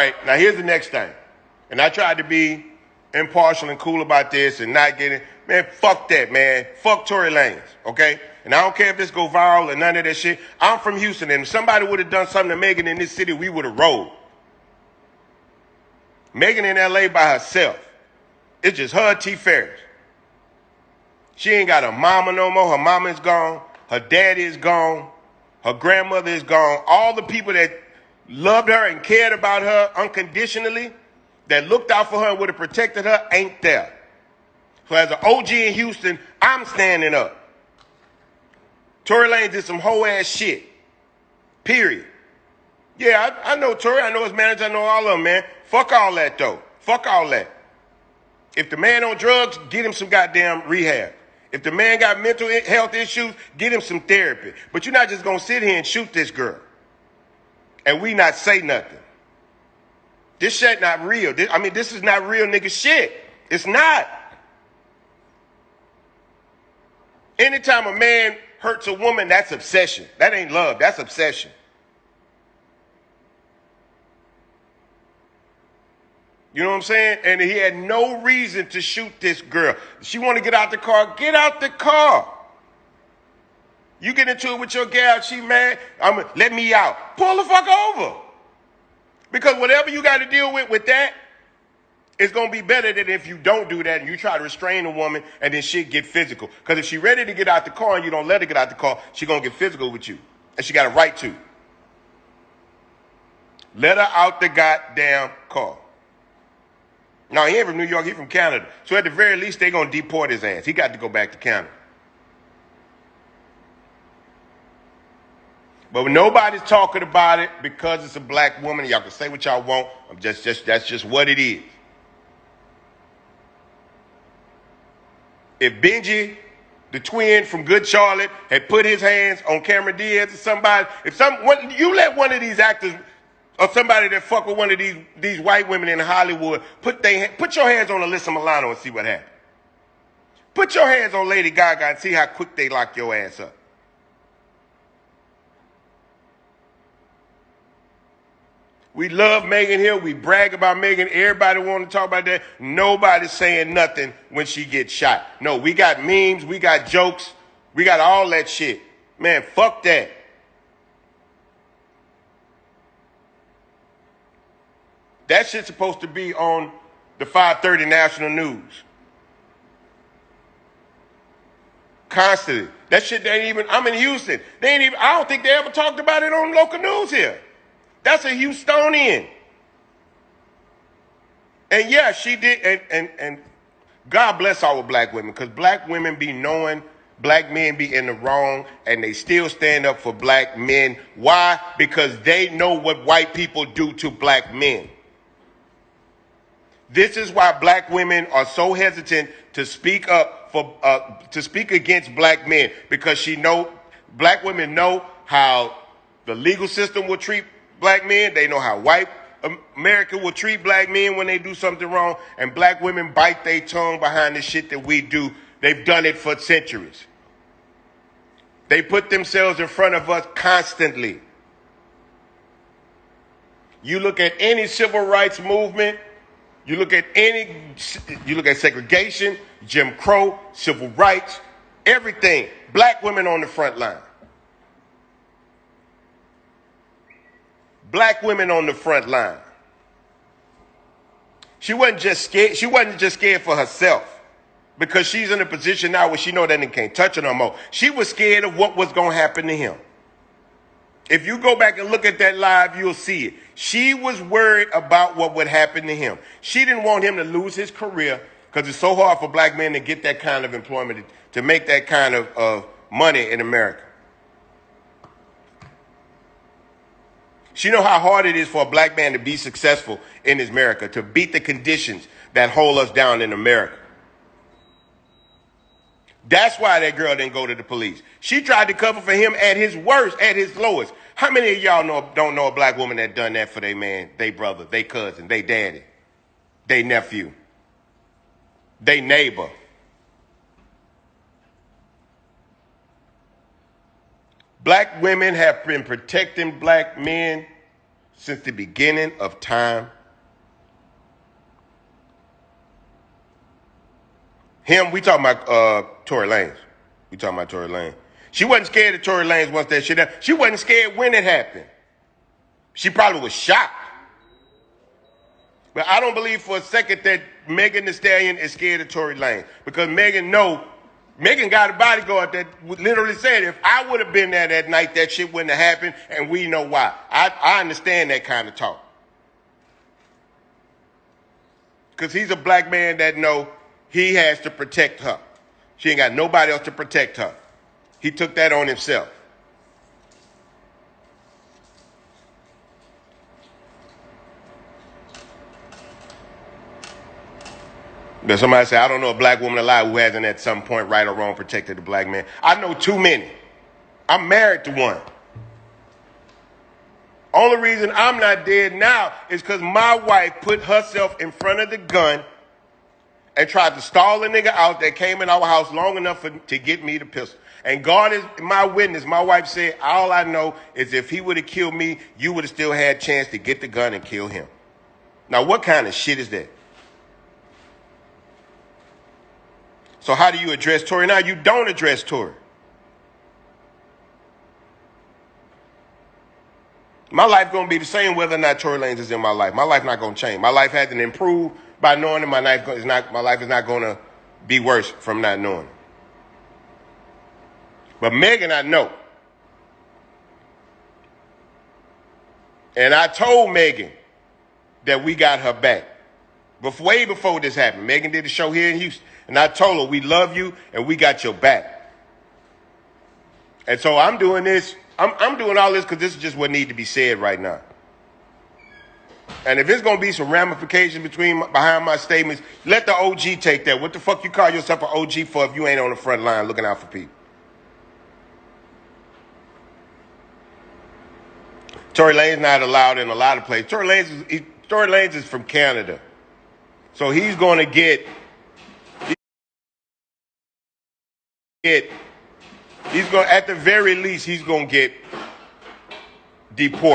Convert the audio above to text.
right, now here's the next thing. And I tried to be impartial and cool about this and not getting, man, fuck that, man. Fuck Tory Lanez, okay? And I don't care if this go viral or none of that shit. I'm from Houston, and if somebody would have done something to Megan in this city, we would have rolled. Megan in L.A. by herself. It's just her and T. Ferris. She ain't got a mama no more. Her mama is gone. Her daddy is gone. Her grandmother is gone. All the people that loved her and cared about her unconditionally, that looked out for her and would have protected her, ain't there. So as an OG in Houston, I'm standing up. Tory Lanez did some whole ass shit. Period. Yeah, I know Tory. I know his manager. I know all of them, man. Fuck all that, though. Fuck all that. If the man on drugs, get him some goddamn rehab. If the man got mental health issues, get him some therapy. But you're not just going to sit here and shoot this girl and we not say nothing. This shit not real. This is not real nigga shit. It's not. Anytime a man hurts a woman, that's obsession. That ain't love. That's obsession. You know what I'm saying? And he had no reason to shoot this girl. She want to get out the car. Get out the car. You get into it with your gal. She mad. Let me out. Pull the fuck over. Because whatever you got to deal with that, it's going to be better than if you don't do that and you try to restrain a woman and then shit get physical. Because if she ready to get out the car and you don't let her get out the car, she going to get physical with you. And she got a right to. Let her out the goddamn car. No, he ain't from New York. He from Canada. So at the very least, they going to deport his ass. He got to go back to Canada. But when nobody's talking about it because it's a black woman, y'all can say what y'all want. That's just what it is. If Benji, the twin from Good Charlotte, had put his hands on Cameron Diaz or somebody, you let one of these actors or somebody that fuck with one of these white women in Hollywood put your hands on Alyssa Milano and see what happens. Put your hands on Lady Gaga and see how quick they lock your ass up. We love Megan here. We brag about Megan. Everybody want to talk about that. Nobody's saying nothing when she gets shot. No, we got memes. We got jokes. We got all that shit. Man, fuck that. That shit's supposed to be on the 5:30 national news. Constantly. That shit ain't even, I'm in Houston. I don't think they ever talked about it on local news here. That's a Houstonian. And yeah, she did, and God bless our black women, because black women be knowing black men be in the wrong, and they still stand up for black men. Why? Because they know what white people do to black men. This is why black women are so hesitant to speak up to speak against black men, because black women know how the legal system will treat black men. They know how white America will treat black men when they do something wrong, and black women bite their tongue behind the shit that we do. They've done it for centuries. They put themselves in front of us constantly. You look at any civil rights movement, you look at segregation, Jim Crow, civil rights, everything. Black women on the front line. Black women on the front line. She wasn't just scared. She wasn't just scared for herself, because she's in a position now where she know that they can't touch her no more. She was scared of what was going to happen to him. If you go back and look at that live, you'll see it. She was worried about what would happen to him. She didn't want him to lose his career, because it's so hard for black men to get that kind of employment, to make that kind of money in America. She know how hard it is for a black man to be successful in this America, to beat the conditions that hold us down in America. That's why that girl didn't go to the police. She tried to cover for him at his worst, at his lowest. How many of y'all don't know a black woman that done that for their man, their brother, their cousin, their daddy, their nephew, their neighbor? Black women have been protecting black men since the beginning of time. We talking about Tory Lanez. We talking about Tory Lanez. She wasn't scared of Tory Lanez once that shit happened. She wasn't scared when it happened. She probably was shocked. But I don't believe for a second that Megan The Stallion is scared of Tory Lanez. Because Megan got a bodyguard that literally said, if I would have been there that night, that shit wouldn't have happened, and we know why. I understand that kind of talk. Because he's a black man that know he has to protect her. She ain't got nobody else to protect her. He took that on himself. But somebody say, I don't know a black woman alive who hasn't at some point, right or wrong, protected a black man. I know too many. I'm married to one. Only reason I'm not dead now is because my wife put herself in front of the gun and tried to stall a nigga out that came in our house long enough to get me the pistol. And God is my witness. My wife said, all I know is if he would have killed me, you would have still had a chance to get the gun and kill him. Now, what kind of shit is that? So how do you address Tory? Now, you don't address Tory. My life going to be the same whether or not Tory Lanez is in my life. My life not going to change. My life hasn't improved by knowing that my life is not going to be worse from not knowing. But Megan, I know. And I told Megan that we got her back. Way before this happened. Megan did a show here in Houston. And I told her, we love you and we got your back. And so I'm doing this. I'm doing all this because this is just what needs to be said right now. And if it's going to be some ramifications behind my statements, let the OG take that. What the fuck you call yourself an OG for if you ain't on the front line looking out for people? Tory Lanez not allowed in a lot of places. Tory Lanez is from Canada. So he's going to get at the very least, he's going to get deported.